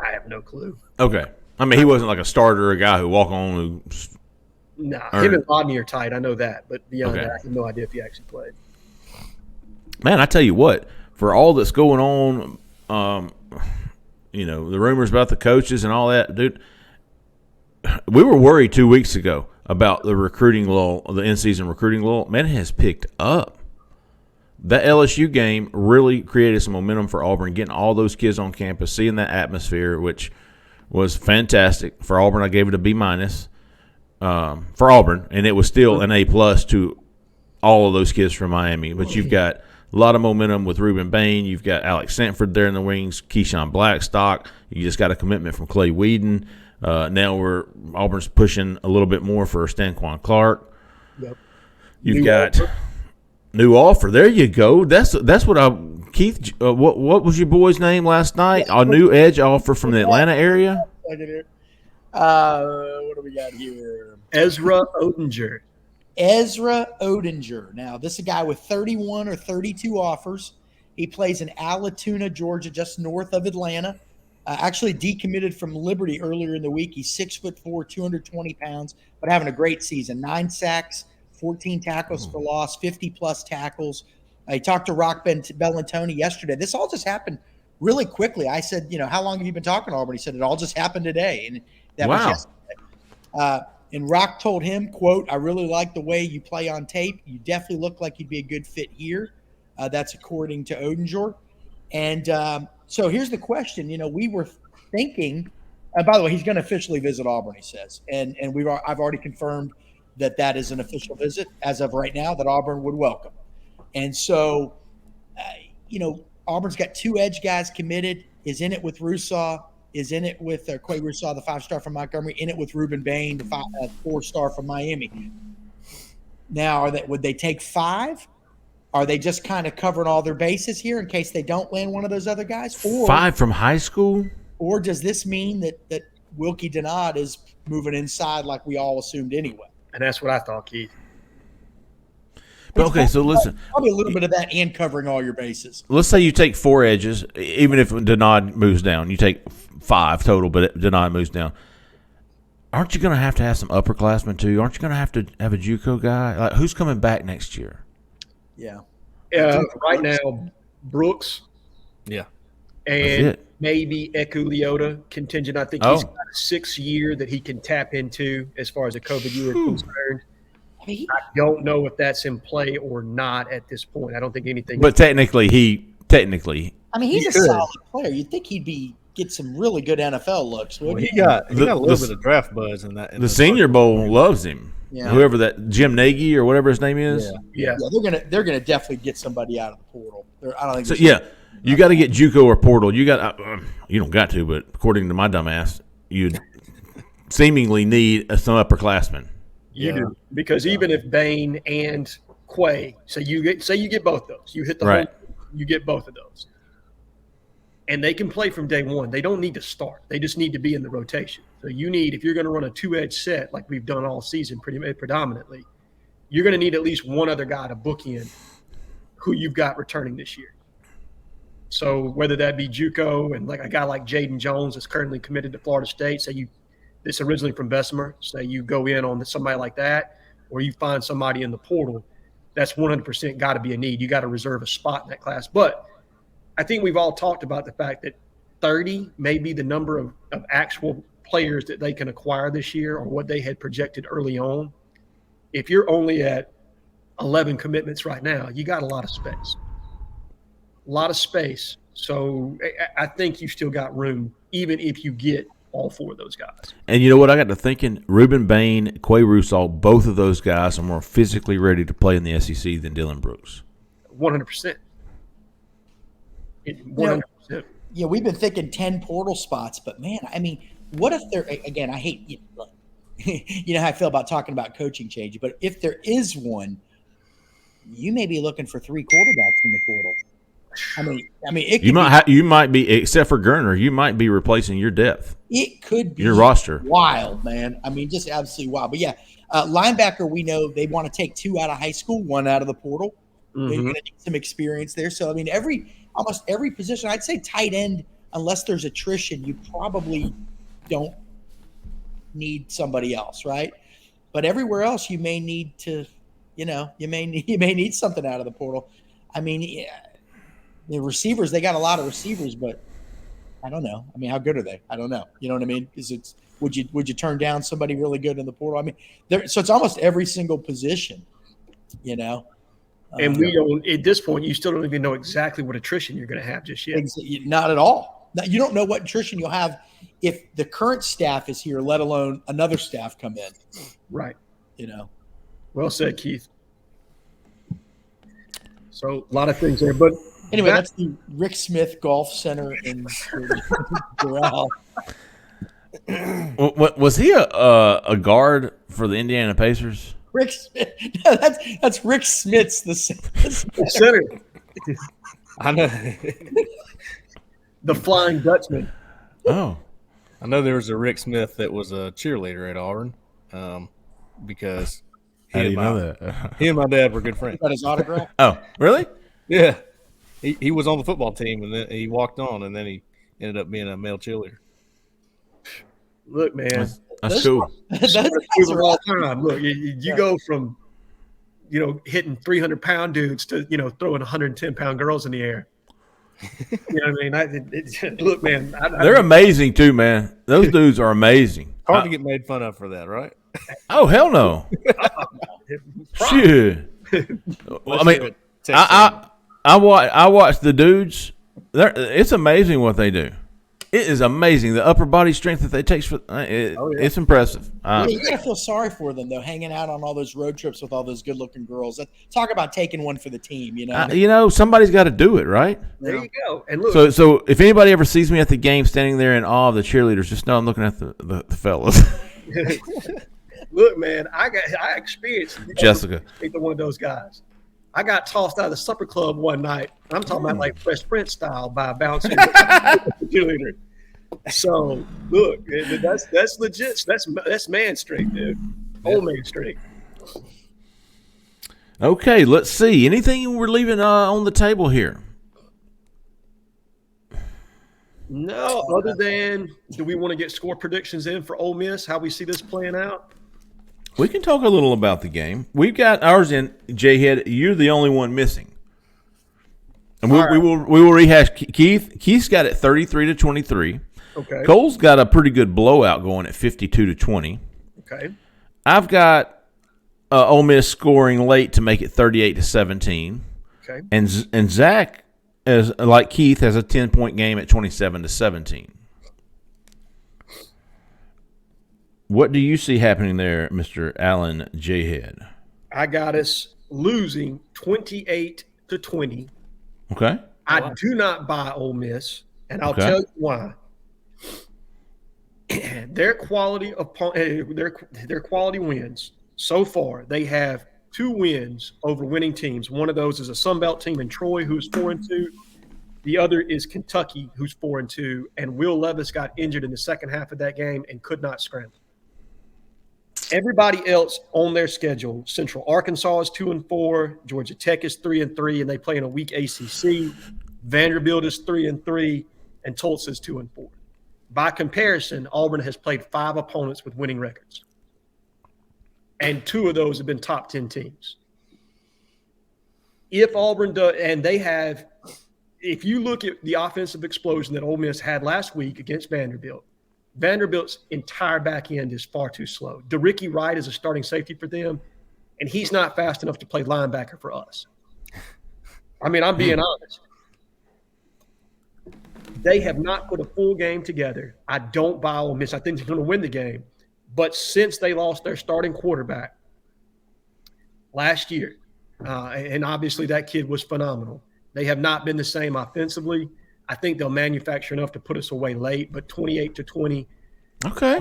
I have no clue. Okay. I mean, he wasn't like a starter or a guy who walk-on. Him and Rodney are tight. I know that. But beyond that, I have no idea if he actually played. Man, I tell you what, for all that's going on, the rumors about the coaches and all that, dude, we were worried 2 weeks ago about the recruiting lull, the in-season recruiting lull. Man, it has picked up. That LSU game really created some momentum for Auburn, getting all those kids on campus, seeing that atmosphere, which was fantastic. For Auburn, I gave it a B- for Auburn, and it was still an A+ to all of those kids from Miami. But you've got a lot of momentum with Reuben Bain. You've got Alex Sanford there in the wings, Keyshawn Blackstock. You just got a commitment from Clay Whedon. Now Auburn's pushing a little bit more for Stanquan Clark. Yep. You've got New offer. There you go. That's what Keith. What was your boy's name last night? A new edge offer from the Atlanta area. What do we got here? Ezra Odinger. Ezra Odinger. Now, this is a guy with 31 or 32 offers. He plays in Alatoona, Georgia, just north of Atlanta. Actually decommitted from Liberty earlier in the week. He's 6'4", 220 pounds, but having a great season. 9 sacks, 14 tackles for loss, 50-plus tackles. I talked to Rock Bellantoni yesterday. This all just happened really quickly. I said, how long have you been talking to Auburn? He said, it all just happened today. And that was yesterday. And Rock told him, quote, I really like the way you play on tape. You definitely look like you'd be a good fit here. That's according to Odinger. And so here's the question. We were thinking, by the way, he's going to officially visit Auburn, he says. And I've already confirmed that is an official visit as of right now that Auburn would welcome. And so, Auburn's got 2 edge guys committed, is in it with Rousseau, is in it with Quay Rousseau, the 5-star from Montgomery, in it with Ruben Bain, the 4-star from Miami. Now, would they take 5? Are they just kind of covering all their bases here in case they don't land one of those other guys? Or 5 from high school? Or does this mean that Wilkie Denard is moving inside like we all assumed anyway? And that's what I thought, Keith. But okay, so listen. Probably a little bit of that and covering all your bases. Let's say you take 4 edges, even if Denard moves down. You take 5 total, but Denard moves down. Aren't you going to have some upperclassmen too? Aren't you going to have a JUCO guy? Like, who's coming back next year? Yeah. Right now, Brooks. Yeah. And maybe Eku Leota contingent. I think he's got a 6th year that he can tap into as far as a COVID year is concerned. I don't know if that's in play or not at this point. I don't think anything. But technically, he's a solid player. You'd think he'd get some really good NFL looks. Well, he got a little bit of draft buzz in that. The Senior Bowl loves him. Yeah. Whoever that Jim Nagy or whatever his name is. Yeah. They're gonna definitely get somebody out of the portal. I don't think. So you got to get JUCO or portal. You got you don't got to, but according to my dumbass, you seemingly need some upperclassmen. You do, because even if Bain and Quay, you get both those, you hit the right. You get both of those, and they can play from day one. They don't need to start; they just need to be in the rotation. So if you're going to run a 2-edge set like we've done all season, predominantly, you're going to need at least one other guy to bookend who you've got returning this year. So whether that be JUCO and like a guy like Jaden Jones that's currently committed to Florida State, this originally from Bessemer, say you go in on somebody like that, or you find somebody in the portal, that's 100% got to be a need. You got to reserve a spot in that class. But I think we've all talked about the fact that 30 may be the number of actual players that they can acquire this year or what they had projected early on. If you're only at 11 commitments right now, you got a lot of space. So I think you still got room, even if you get all 4 of those guys. And you know what? I got to thinking, Ruben Bain, Quay Rousseau, both of those guys are more physically ready to play in the SEC than Dylan Brooks. 100%. 100%. Yeah, we've been thinking 10 portal spots, but man, what if there? Again, I hate you know how I feel about talking about coaching change, but if there is one, you may be looking for 3 quarterbacks in the portal. You might be, except for Gerner, you might be replacing your depth. It could be your roster. Wild, man. Just absolutely wild. But yeah, linebacker, we know they want to take 2 out of high school, 1 out of the portal. Mm-hmm. They're going to need some experience there. So almost every position, I'd say tight end, unless there's attrition, you probably don't need somebody else, right? But everywhere else, you may need to, you may need something out of the portal. The receivers, they got a lot of receivers, but I don't know. How good are they? I don't know. You know what I mean? Because would you turn down somebody really good in the portal? So it's almost every single position, And we don't, at this point, you still don't even know exactly what attrition you're going to have just yet. Not at all. You don't know what attrition you'll have if the current staff is here, let alone another staff come in. Right. Well said, Keith. So a lot of things there, but anyway, that's the Rick Smith Golf Center in Doral. Was he a guard for the Indiana Pacers? Rick Smith. No, that's Rick Smith's the Center. I know. The Flying Dutchman. Oh, I know there was a Rick Smith that was a cheerleader at Auburn, because how do you know that? that? He and my dad were good friends. got his autograph. Oh, really? Yeah, he was on the football team, and then he walked on, and then he ended up being a male cheerleader. Look, man. That's cool. That's Move of all time. Look, you go from, hitting 300-pound dudes to, throwing 110-pound girls in the air. You know what I mean? Look, man. They're amazing too, man. Those dudes are amazing. Hard to get made fun of for that, right? Oh, hell no. Shit. I mean, I watch the dudes. It's amazing what they do. It is amazing the upper body strength that they take. It's impressive. You gotta feel sorry for them though, hanging out on all those road trips with all those good-looking girls. Talk about taking one for the team, Somebody's got to do it, right? There you go. And look, So if anybody ever sees me at the game standing there in awe of the cheerleaders, just know I'm looking at the fellas. Look, man, I experienced Jessica. Either one of those guys. I got tossed out of the supper club one night. I'm talking about like Fresh Prince style by a bouncing cheerleader. So look, that's legit. That's man straight, dude. Old man straight. Okay, let's see. Anything we're leaving on the table here? No, other than do we want to get score predictions in for Ole Miss? How we see this playing out? We can talk a little about the game. We've got ours in. Jhead, you're the only one missing, and we will rehash. Keith's got it 33-23. Okay. Cole's got a pretty good blowout going at 52-20. Okay. I've got Ole Miss scoring late to make it 38-17. Okay. And Zach, as like Keith, has a 10-point game at 27-17. What do you see happening there, Mr. Allen Jhead? I got us losing 28-20. Okay. I do not buy Ole Miss, and I'll tell you why. Their quality wins so far. They have 2 wins over winning teams. One of those is a Sun Belt team in Troy, who's 4-2. The other is Kentucky, who's 4-2. And Will Levis got injured in the second half of that game and could not scramble. Everybody else on their schedule, Central Arkansas is 2-4, Georgia Tech is 3-3, and they play in a weak ACC. Vanderbilt is 3-3, and Tulsa is 2-4. By comparison, Auburn has played 5 opponents with winning records, and 2 of those have been top 10 teams. If Auburn does, and they have, if you look at the offensive explosion that Ole Miss had last week against Vanderbilt, Vanderbilt's entire back end is far too slow. DeRicky Wright is a starting safety for them, and he's not fast enough to play linebacker for us. I mean, I'm being honest. They have not put a full game together. I don't buy Ole Miss. I think they're going to win the game. But since they lost their starting quarterback last year, and obviously that kid was phenomenal, they have not been the same offensively. I think they'll manufacture enough to put us away late, but 28-20. Okay.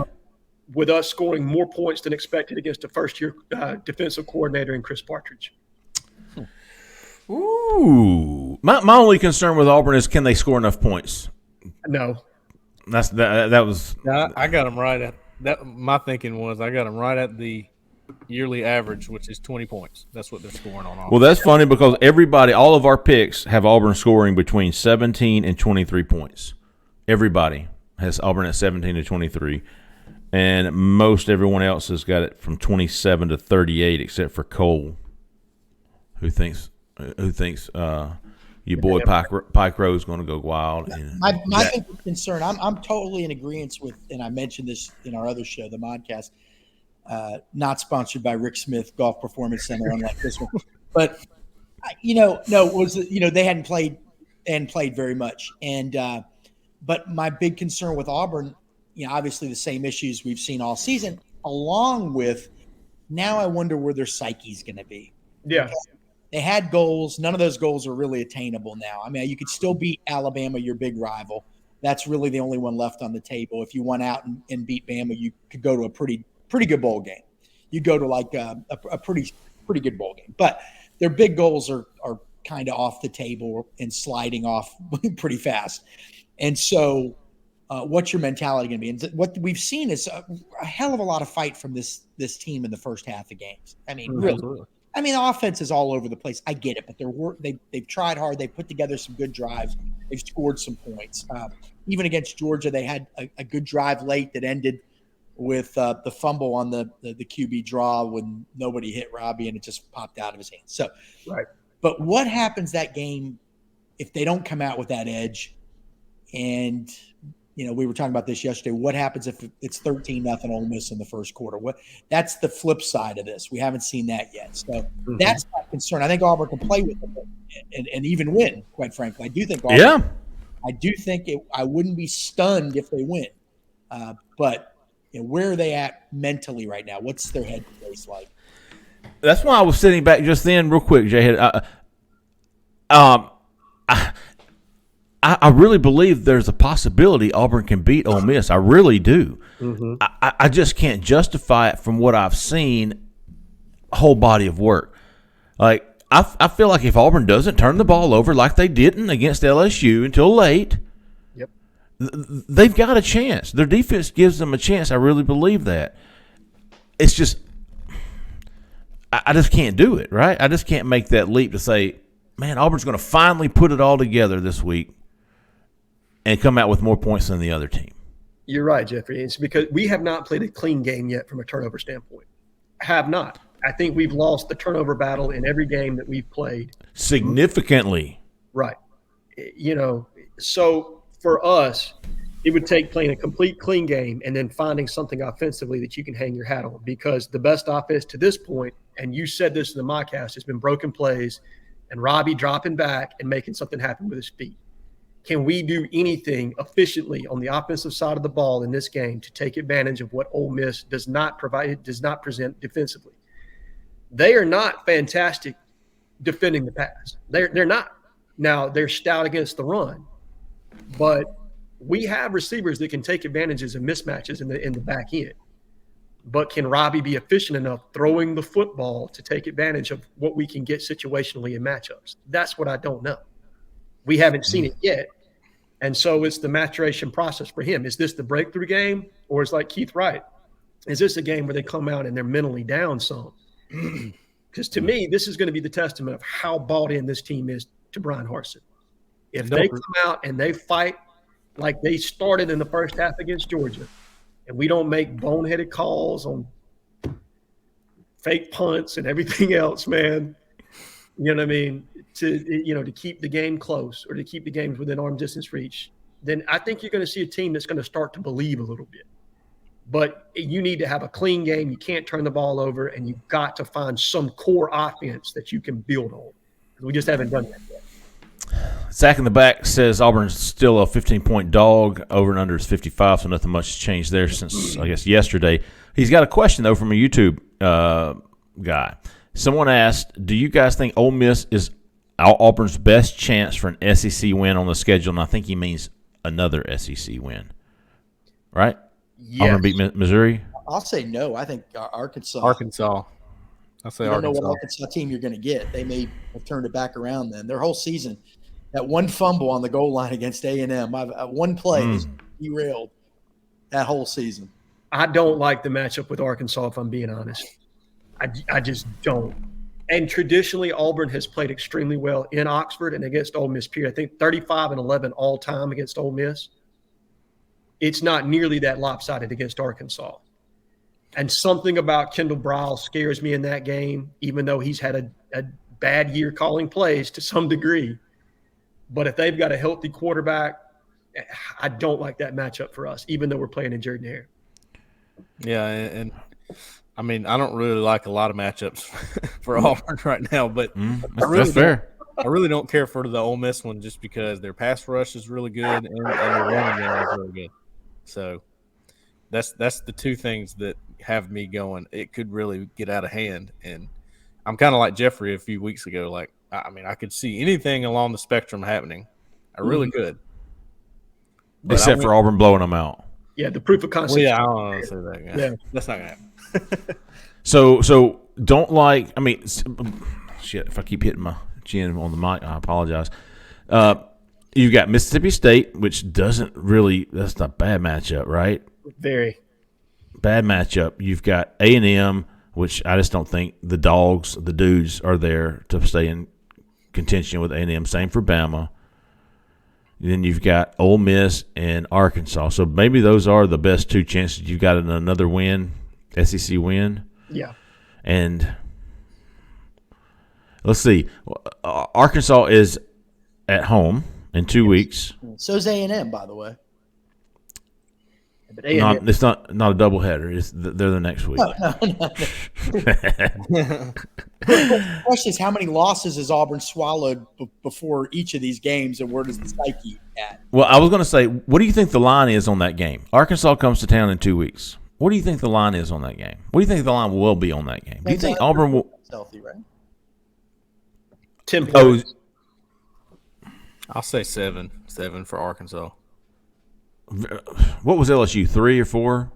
With us scoring more points than expected against a first-year defensive coordinator in Chris Partridge. Ooh. My only concern with Auburn is can they score enough points? No. That was. I got them right at that. My thinking was I got them right at the yearly average, which is 20 points. That's what they're scoring on Auburn. Well, that's funny because all of our picks have Auburn scoring between 17 and 23 points. Everybody has Auburn at 17 to 23. And most everyone else has got it from 27 to 38 except for Cole, who thinks your boy Pike Rowe is going to go wild. My big concern, I'm totally in agreement with, and I mentioned this in our other show, the Modcast, not sponsored by Rick Smith Golf Performance Center, unlike this one. But they hadn't played very much, and but my big concern with Auburn, obviously the same issues we've seen all season, along with now I wonder where their psyche's going to be. Yeah. Because they had goals. None of those goals are really attainable now. I mean, you could still beat Alabama, your big rival. That's really the only one left on the table. If you went out and beat Bama, you could go to a pretty good bowl game. you go to like a pretty good bowl game. But their big goals are kind of off the table and sliding off pretty fast. And so what's your mentality going to be? And what we've seen is a hell of a lot of fight from this team in the first half of games. I mean, really. Absolutely. I mean, the offense is all over the place. I get it, but they've tried hard. They put together some good drives. They've scored some points. Even against Georgia, they had a good drive late that ended with the fumble on the QB draw when nobody hit Robbie and it just popped out of his hand. So, Right. But what happens that game if they don't come out with that edge? And we were talking about this yesterday. What happens if it's 13-0 Ole Miss in the first quarter? That's the flip side of this. We haven't seen that yet. So that's my concern. I think Auburn can play with them and even win, quite frankly. I do think Auburn. Yeah. I do think I wouldn't be stunned if they win. But where are they at mentally right now? What's their head space like? That's why I was sitting back just then, real quick, Jhead. I really believe there's a possibility Auburn can beat Ole Miss. I really do. Mm-hmm. I just can't justify it from what I've seen, whole body of work. Like I feel like if Auburn doesn't turn the ball over like they didn't against LSU until late, Yep. They've got a chance. Their defense gives them a chance. I really believe that. It's just I just can't do it, right? I just can't make that leap to say, man, Auburn's going to finally put it all together this week and come out with more points than the other team. You're right, Jeffrey. It's because we have not played a clean game yet from a turnover standpoint. Have not. I think we've lost the turnover battle in every game that we've played. Significantly. Right. So for us, it would take playing a complete clean game and then finding something offensively that you can hang your hat on, because the best offense to this point, and you said this in the mockcast, has been broken plays and Robbie dropping back and making something happen with his feet. Can we do anything efficiently on the offensive side of the ball in this game to take advantage of what Ole Miss does not present defensively? They are not fantastic defending the pass. They're not. Now, they're stout against the run, but we have receivers that can take advantages of mismatches in the back end. But can Robbie be efficient enough throwing the football to take advantage of what we can get situationally in matchups? That's what I don't know. We haven't seen it yet. And so it's the maturation process for him. Is this the breakthrough game? Or is like Keith Wright, is this a game where they come out and they're mentally down some? Because to me, this is going to be the testament of how bought in this team is to Brian Harsin. If they come out and they fight like they started in the first half against Georgia, and we don't make boneheaded calls on fake punts and everything else, man, you know what I mean, to keep the game close or to keep the games within arm distance reach, then I think you're going to see a team that's going to start to believe a little bit. But you need to have a clean game. You can't turn the ball over, and you've got to find some core offense that you can build on. We just haven't done that yet. Zach in the back says Auburn's still a 15-point dog. Over and under is 55, so nothing much has changed there since, I guess, yesterday. He's got a question, though, from a YouTube guy. Someone asked, do you guys think Ole Miss is Auburn's best chance for an SEC win on the schedule? And I think he means another SEC win, right? Yes. Auburn beat Missouri? I'll say no. I think Arkansas. I'll say You don't know Arkansas. what Arkansas team you're going to get. They may have turned it back around then. Their whole season, that one fumble on the goal line against A&M, one play is derailed that whole season. I don't like the matchup with Arkansas, if I'm being honest. I just don't. And traditionally, Auburn has played extremely well in Oxford and against Ole Miss, period. I think 35-11 all time against Ole Miss. It's not nearly that lopsided against Arkansas. And something about Kendall Briles scares me in that game, even though he's had a bad year calling plays to some degree. But if they've got a healthy quarterback, I don't like that matchup for us, even though we're playing in Jhead. Yeah, and I mean, I don't really like a lot of matchups for Auburn right now, but That's fair. I really don't care for the Ole Miss one just because their pass rush is really good and their running game is really good. So that's the two things that have me going, it could really get out of hand. And I'm kind of like Jeffrey a few weeks ago. Like, I mean, I could see anything along the spectrum happening. I really could. But Except for Auburn blowing them out. Yeah, the proof of concept. Well, yeah, I don't want to say that. Yeah. That's not going to happen. So don't like. I mean, shit. If I keep hitting my chin on the mic, I apologize. You got Mississippi State, which doesn't really. That's not a bad matchup, right? Very bad matchup. You've got A&M, which I just don't think the dudes are there to stay in contention with A&M. Same for Bama. Then you've got Ole Miss and Arkansas. So maybe those are the best two chances you've got in another win, SEC win. Yeah. And let's see. Arkansas is at home in 2 weeks. So's A&M, by the way. But A&M, It's not a doubleheader. They're the next week. No. The question is, how many losses has Auburn swallowed before each of these games, and where does the psyche at? Well, I was going to say, what do you think the line is on that game? Arkansas comes to town in 2 weeks. What do you think the line is on that game? What do you think the line will be on that game? Do you think Auburn will – Healthy, right? 10 points. I'll say 7 for Arkansas. What was LSU, 3 or 4?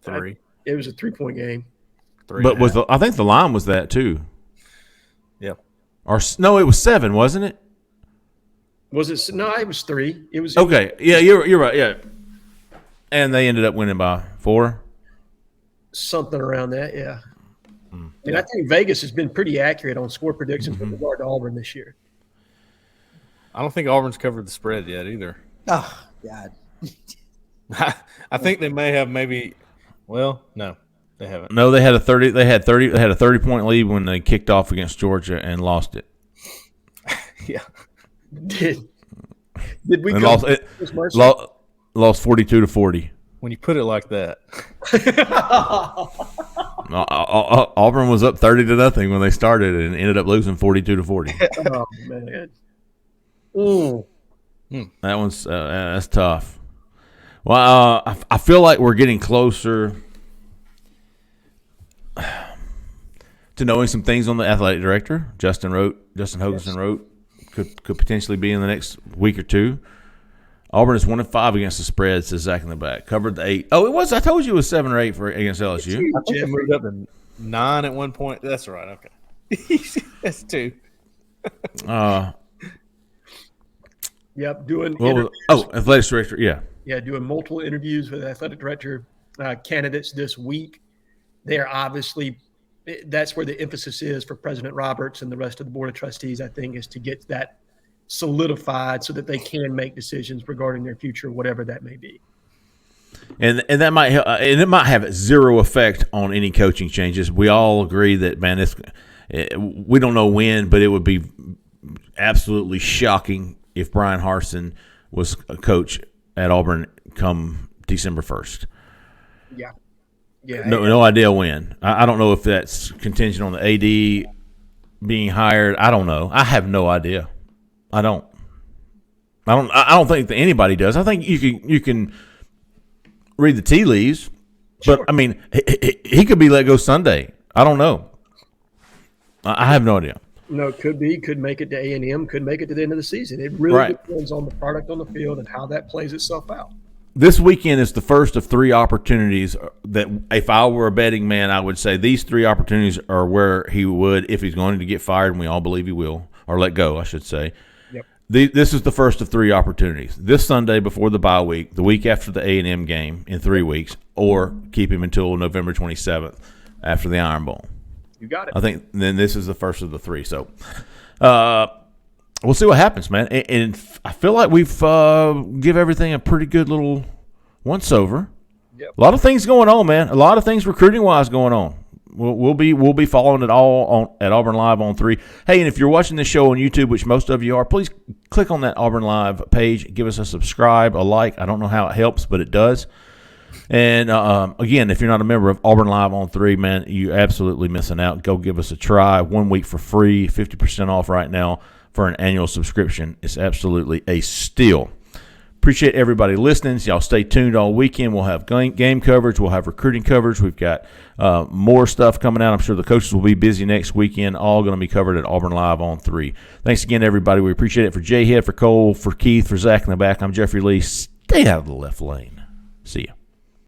3. It was a 3-point game. 3. But I think the line was that too. Yep. Or no, it was 7, wasn't it? Was it? No, it was 3. It was Okay. Yeah, you're right. Yeah. And they ended up winning by 4. something around that. Yeah. And I think Vegas has been pretty accurate on score predictions with regard to Auburn this year. I don't think Auburn's covered the spread yet either. Oh, God. I think they may have well, no, they haven't. No, they had a 30-point lead when they kicked off against Georgia and lost it. Yeah. Did we And come lost 42-40. When you put it like that. Auburn was up 30-0 when they started and ended up losing 42-40. Oh, man. Ooh. That one's that's tough. Well, I feel like we're getting closer to knowing some things on the athletic director. Justin Hoganson wrote could potentially be in the next week or two. Auburn is 1-5 against the spread, says Zach in the back. Covered the 8. Oh, it was. I told you it was 7 or 8 against LSU. I think it moved up to 9 at one point. That's right. Okay. That's 2. Yep, doing athletic director, yeah. Yeah, doing multiple interviews with athletic director candidates this week. They're obviously – that's where the emphasis is for President Roberts and the rest of the Board of Trustees, I think, is to get that solidified so that they can make decisions regarding their future, whatever that may be. And that might help, and it might have zero effect on any coaching changes. We all agree that, man, we don't know when, but it would be absolutely shocking if Brian Harsin was a coach at Auburn come December 1st. Yeah. No idea when. I don't know if that's contingent on the AD being hired. I don't know. I have no idea. I don't think that anybody does. I think you can read the tea leaves, but Sure. I mean, he could be let go Sunday. I don't know. I have no idea. No, could make it to A&M, could make it to the end of the season. It really depends on the product on the field and how that plays itself out. This weekend is the first of 3 opportunities that if I were a betting man, I would say these 3 opportunities are where he would, if he's going to get fired, and we all believe he will, or let go, I should say. Yep. This is the first of 3 opportunities. This Sunday before the bye week, the week after the A&M game in 3 weeks, or keep him until November 27th after the Iron Bowl. You got it. I think then this is the first of the 3. So we'll see what happens, man. And I feel like we've give everything a pretty good little once-over. Yep. A lot of things going on, man. A lot of things recruiting-wise going on. We'll be following it all at Auburn Live on 3. Hey, and if you're watching this show on YouTube, which most of you are, please click on that Auburn Live page. Give us a subscribe, a like. I don't know how it helps, but it does. And, again, if you're not a member of Auburn Live on 3, man, you're absolutely missing out. Go give us a try. 1 week for free, 50% off right now for an annual subscription. It's absolutely a steal. Appreciate everybody listening. So y'all stay tuned all weekend. We'll have game coverage. We'll have recruiting coverage. We've got more stuff coming out. I'm sure the coaches will be busy next weekend. All going to be covered at Auburn Live on 3. Thanks again, everybody. We appreciate it. For Jhead, for Cole, for Keith, for Zach in the back, I'm Jeffrey Lee. Stay out of the left lane. See ya.